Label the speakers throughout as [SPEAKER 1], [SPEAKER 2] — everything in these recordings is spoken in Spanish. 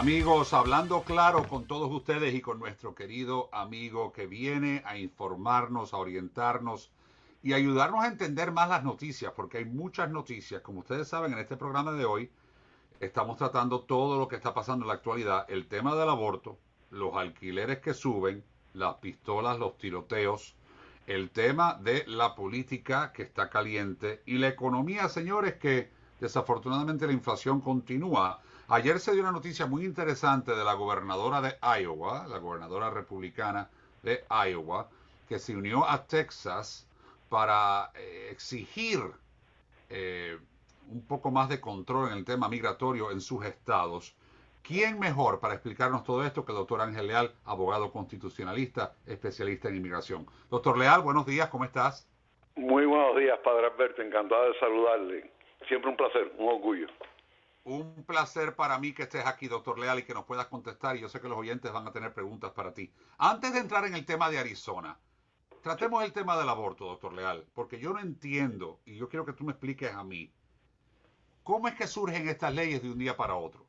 [SPEAKER 1] Amigos, hablando claro con todos ustedes y con nuestro querido amigo que viene a informarnos, a orientarnos y ayudarnos a entender más las noticias, porque hay muchas noticias. Como ustedes saben, en este programa de hoy estamos tratando todo lo que está pasando en la actualidad, el tema del aborto, los alquileres que suben, las pistolas, los tiroteos, el tema de la política que está caliente y la economía, señores, que desafortunadamente la inflación continúa. Ayer se dio una noticia muy interesante de la gobernadora de Iowa, la gobernadora republicana de Iowa, que se unió a Texas para exigir eh, un poco más de control en el tema migratorio en sus estados. ¿Quién mejor para explicarnos todo esto que el doctor Ángel Leal, abogado constitucionalista, especialista en inmigración? Doctor Leal, buenos días, ¿cómo estás?
[SPEAKER 2] Muy buenos días, Padre Alberto, encantado de saludarle. Siempre un placer, un orgullo.
[SPEAKER 1] Un placer para mí que estés aquí, doctor Leal, y que nos puedas contestar, y yo sé que los oyentes van a tener preguntas para ti. Antes de entrar en el tema de Arizona, tratemos el tema del aborto, doctor Leal, porque yo no entiendo, y yo quiero que tú me expliques a mí, ¿cómo es que surgen estas leyes de un día para otro?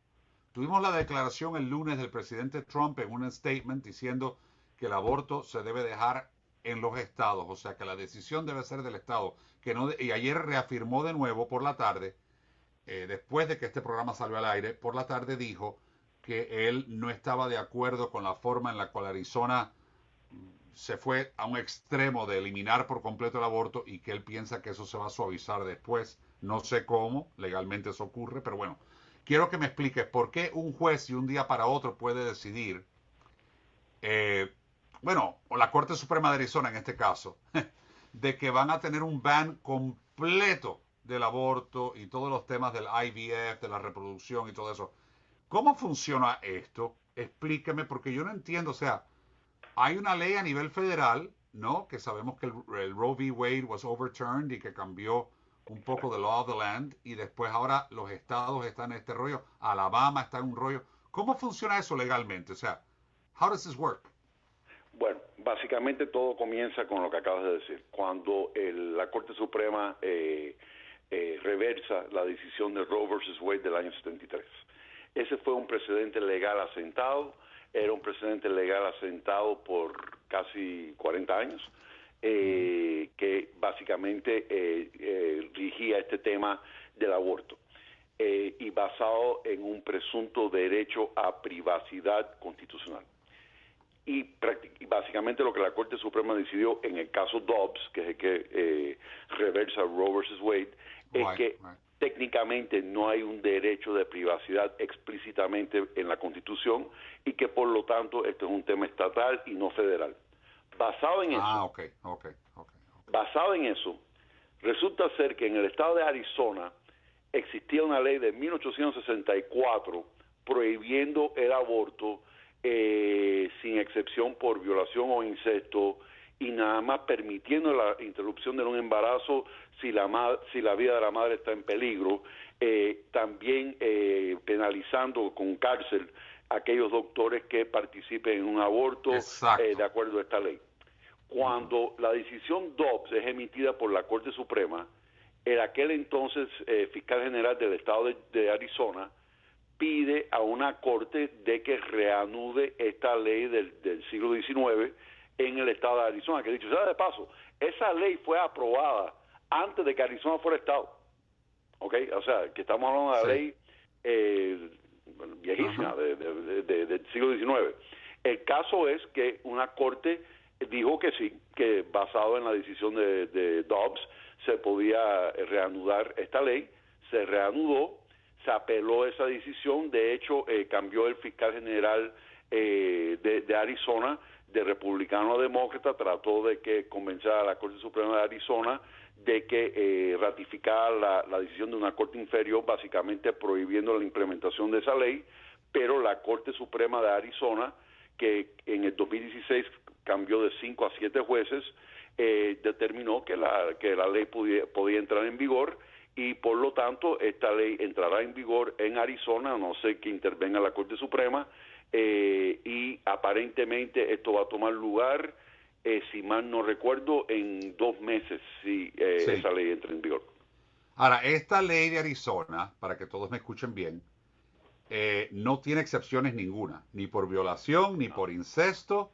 [SPEAKER 1] Tuvimos la declaración el lunes del presidente Trump en un statement diciendo que el aborto se debe dejar en los estados, o sea que la decisión debe ser del estado. Que no, y ayer reafirmó de nuevo por la tarde, después de que este programa salió al aire, por la tarde dijo que él no estaba de acuerdo con la forma en la cual Arizona se fue a un extremo de eliminar por completo el aborto y que él piensa que eso se va a suavizar después. No sé cómo, legalmente eso ocurre, pero bueno, quiero que me expliques por qué un juez de un día para otro puede decidir, eh, bueno, o la Corte Suprema de Arizona en este caso, de que van a tener un ban completo del aborto y todos los temas del IVF, de la reproducción y todo eso. ¿Cómo funciona esto? Explíqueme, porque yo no entiendo, o sea, hay una ley a nivel federal, ¿no? Que sabemos que el Roe v. Wade was overturned y que cambió un poco the law of the land y después ahora los estados están en este rollo, Alabama está en un rollo. ¿Cómo funciona eso legalmente? O sea, how does this work?
[SPEAKER 2] Bueno, básicamente todo comienza con lo que acabas de decir. Cuando la Corte Suprema reversa la decisión de Roe versus Wade del año 73. Ese fue un precedente legal asentado, era un precedente legal asentado por casi 40 años, que básicamente rigía este tema del aborto. Y basado en un presunto derecho a privacidad constitucional. Y básicamente lo que la Corte Suprema decidió en el caso Dobbs, que es el que reversa Roe versus Wade, es que técnicamente no hay un derecho de privacidad explícitamente en la Constitución y que por lo tanto esto es un tema estatal y no federal. Basado en eso, basado en eso, resulta ser que en el estado de Arizona existía una ley de 1864 prohibiendo el aborto sin excepción por violación o incesto y nada más permitiendo la interrupción de un embarazo si la vida de la madre está en peligro, también penalizando con cárcel a aquellos doctores que participen en un aborto de acuerdo a esta ley. Cuando la decisión Dobbs es emitida por la Corte Suprema, en aquel entonces fiscal general del estado de Arizona pide a una corte de que reanude esta ley del siglo XIX en el estado de Arizona, que dicho sea de paso, esa ley fue aprobada antes de que Arizona fuera estado, ¿ok? O sea, que estamos hablando de la ley viejísima del siglo XIX. El caso es que una corte dijo que sí, que basado en la decisión de Dobbs se podía reanudar esta ley, se reanudó, se apeló esa decisión, de hecho cambió el fiscal general de Arizona de republicano a demócrata, trató de que convenciera a la Corte Suprema de Arizona de que ratificara la decisión de una corte inferior, básicamente prohibiendo la implementación de esa ley, pero la Corte Suprema de Arizona, que en el 2016 cambió de 5 a 7 jueces, determinó que la ley podía entrar en vigor y por lo tanto esta ley entrará en vigor en Arizona, a no ser que intervenga la Corte Suprema, y aparentemente esto va a tomar lugar, si mal no recuerdo, en 2 meses, si esa ley entra en vigor.
[SPEAKER 1] Ahora, esta ley de Arizona, para que todos me escuchen bien, no tiene excepciones ninguna, ni por violación, ni por incesto.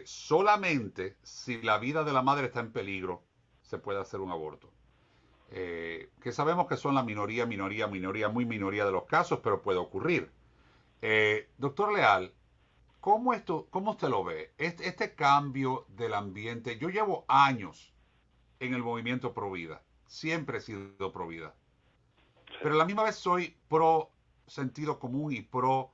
[SPEAKER 1] Solamente si la vida de la madre está en peligro, se puede hacer un aborto. Que sabemos que son la minoría, muy minoría de los casos, pero puede ocurrir. Doctor Leal, ¿cómo usted lo ve? Este cambio del ambiente, yo llevo años en el movimiento pro vida, siempre he sido pro vida, pero a la misma vez soy pro sentido común y pro,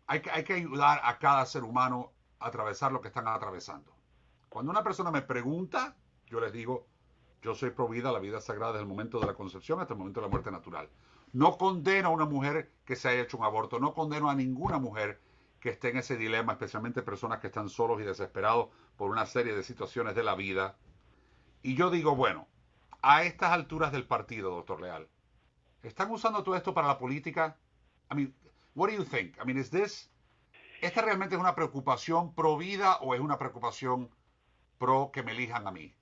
[SPEAKER 1] hay que ayudar a cada ser humano a atravesar lo que están atravesando. Cuando una persona me pregunta, yo les digo, yo soy pro vida, la vida es sagrada desde el momento de la concepción hasta el momento de la muerte natural. No condeno a una mujer que se haya hecho un aborto, no condeno a ninguna mujer que esté en ese dilema, especialmente personas que están solos y desesperados por una serie de situaciones de la vida. Y yo digo, bueno, a estas alturas del partido, doctor Leal, ¿están usando todo esto para la política? I mean, what do you think? I mean, ¿esta realmente es una preocupación pro vida o es una preocupación pro que me elijan a mí?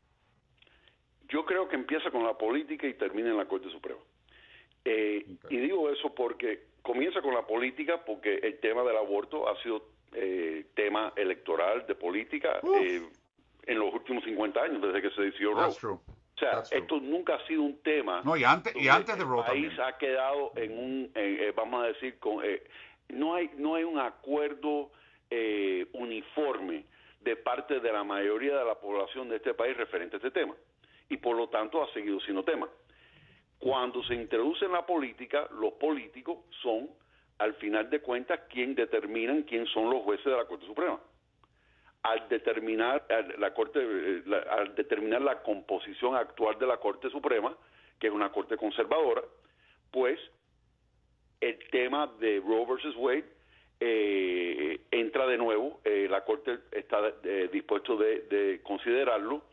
[SPEAKER 2] Yo creo que empieza con la política y termina en la Corte Suprema. Okay. Y digo eso porque comienza con la política porque el tema del aborto ha sido tema electoral de política en los últimos 50 años, desde que se decidió Roe. O sea, esto nunca ha sido un tema.
[SPEAKER 1] No, y antes de Roe
[SPEAKER 2] también. El país ha quedado
[SPEAKER 1] en
[SPEAKER 2] un, vamos a decir, no hay un acuerdo uniforme de parte de la mayoría de la población de este país referente a este tema. Y por lo tanto ha seguido siendo tema. Cuando se introduce en la política, los políticos son, al final de cuentas, quien determinan quién son los jueces de la Corte Suprema. Al determinar la composición actual de la Corte Suprema, que es una corte conservadora, pues el tema de Roe versus Wade entra de nuevo, la Corte está dispuesto de considerarlo.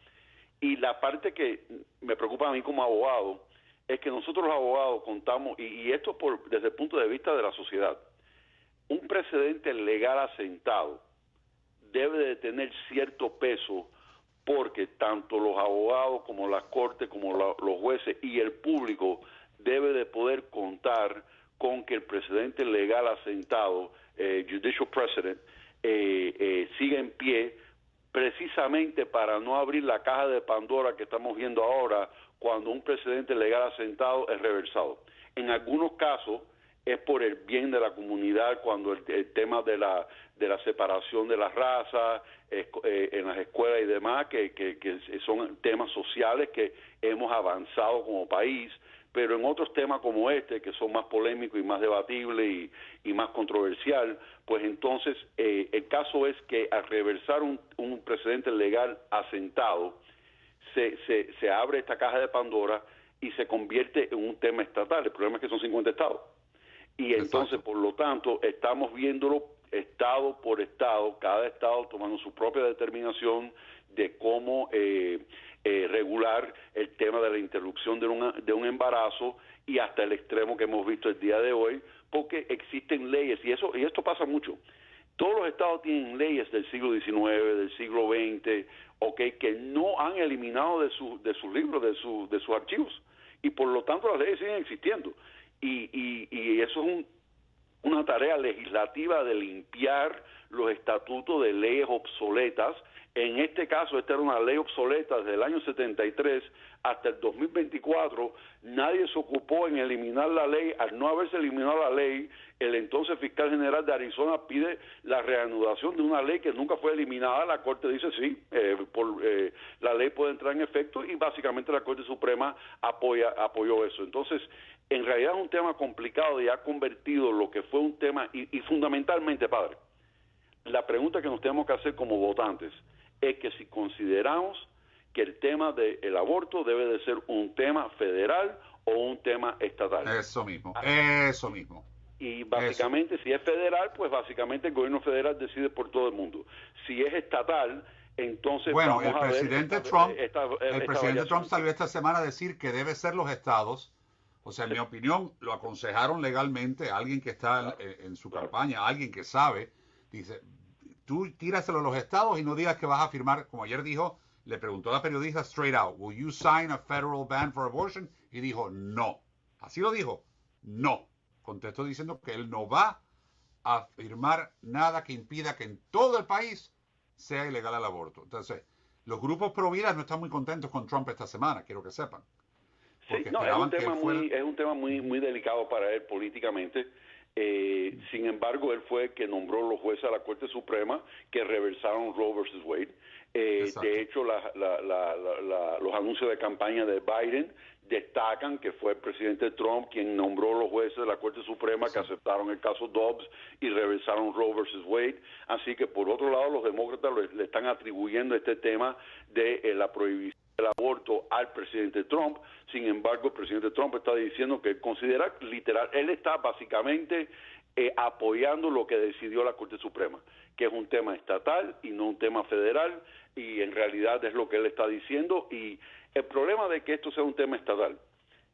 [SPEAKER 2] Y la parte que me preocupa a mí como abogado es que nosotros los abogados contamos, y esto desde el punto de vista de la sociedad, un precedente legal asentado debe de tener cierto peso porque tanto los abogados como las cortes, como los jueces y el público debe de poder contar con que el precedente legal asentado, judicial precedent, siga en pie, precisamente para no abrir la caja de Pandora que estamos viendo ahora cuando un precedente legal asentado es reversado. En algunos casos es por el bien de la comunidad, cuando el tema de la separación de las razas en las escuelas y demás, que son temas sociales que hemos avanzado como país, pero en otros temas como este, que son más polémicos y más debatibles y más controversial, pues entonces el caso es que al reversar un precedente legal asentado, se abre esta caja de Pandora y se convierte en un tema estatal. El problema es que son 50 estados. Y entonces, exacto, por lo tanto, estamos viéndolo estado por estado, cada estado tomando su propia determinación de cómo regular el tema de la interrupción de un embarazo, y hasta el extremo que hemos visto el día de hoy, porque existen leyes, y esto pasa mucho. Todos los estados tienen leyes del siglo XIX, del siglo XX, que no han eliminado de sus libros, de sus archivos, y por lo tanto las leyes siguen existiendo. Y eso es una tarea legislativa de limpiar los estatutos de leyes obsoletas. En este caso, esta era una ley obsoleta desde el año 73 hasta el 2024. Nadie se ocupó en eliminar la ley. Al no haberse eliminado la ley, el entonces fiscal general de Arizona pide la reanudación de una ley que nunca fue eliminada. La Corte dice sí, la ley puede entrar en efecto, y básicamente la Corte Suprema apoyó eso. Entonces, en realidad es un tema complicado y ha convertido lo que fue un tema, y fundamentalmente, padre, la pregunta que nos tenemos que hacer como votantes es que si consideramos que el tema del aborto debe de ser un tema federal o un tema estatal.
[SPEAKER 1] Eso mismo.
[SPEAKER 2] Y básicamente, si es federal, pues básicamente el gobierno federal decide por todo el mundo. Si es estatal, entonces
[SPEAKER 1] bueno, el presidente Trump salió esta semana a decir que debe ser los estados. O sea, en mi opinión, lo aconsejaron legalmente a alguien que está en su campaña, alguien que sabe. Dice, tú tíraselo a los estados y no digas que vas a firmar, como ayer dijo, le preguntó a la periodista straight out, will you sign a federal ban for abortion? Y dijo, no. Así lo dijo, no. contestó diciendo que él no va a firmar nada que impida que en todo el país sea ilegal el aborto. Entonces, los grupos pro vida no están muy contentos con Trump esta semana, quiero que sepan.
[SPEAKER 2] Sí,
[SPEAKER 1] Porque
[SPEAKER 2] no,
[SPEAKER 1] esperaban que él fuera...
[SPEAKER 2] es un tema muy delicado para él políticamente. Sin embargo, él fue el que nombró los jueces a la Corte Suprema que reversaron Roe versus Wade. De hecho, los anuncios de campaña de Biden destacan que fue el presidente Trump quien nombró los jueces de la Corte Suprema que aceptaron el caso Dobbs y reversaron Roe versus Wade. Así que, por otro lado, los demócratas le están atribuyendo este tema de la prohibición del aborto al presidente Trump. Sin embargo, el presidente Trump está diciendo que él considera literal, él está básicamente apoyando lo que decidió la Corte Suprema, que es un tema estatal y no un tema federal, y en realidad es lo que él está diciendo. Y el problema de que esto sea un tema estatal,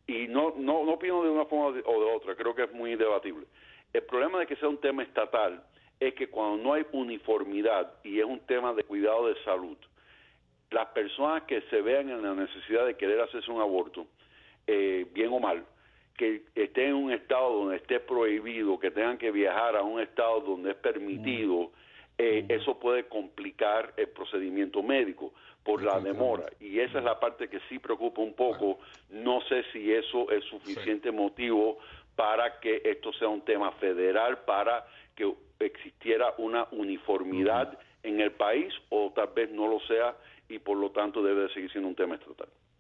[SPEAKER 2] y no opino de una forma o de otra, creo que es muy debatible, el problema de que sea un tema estatal es que cuando no hay uniformidad y es un tema de cuidado de salud, las personas que se vean en la necesidad de querer hacerse un aborto, bien o mal, que estén en un estado donde esté prohibido, que tengan que viajar a un estado donde es permitido, eso puede complicar el procedimiento médico por la demora. Y esa es la parte que sí preocupa un poco. No sé si eso es suficiente motivo para que esto sea un tema federal, para que existiera una uniformidad en el país, o tal vez no lo sea, y por lo tanto debe de seguir siendo un tema estatal.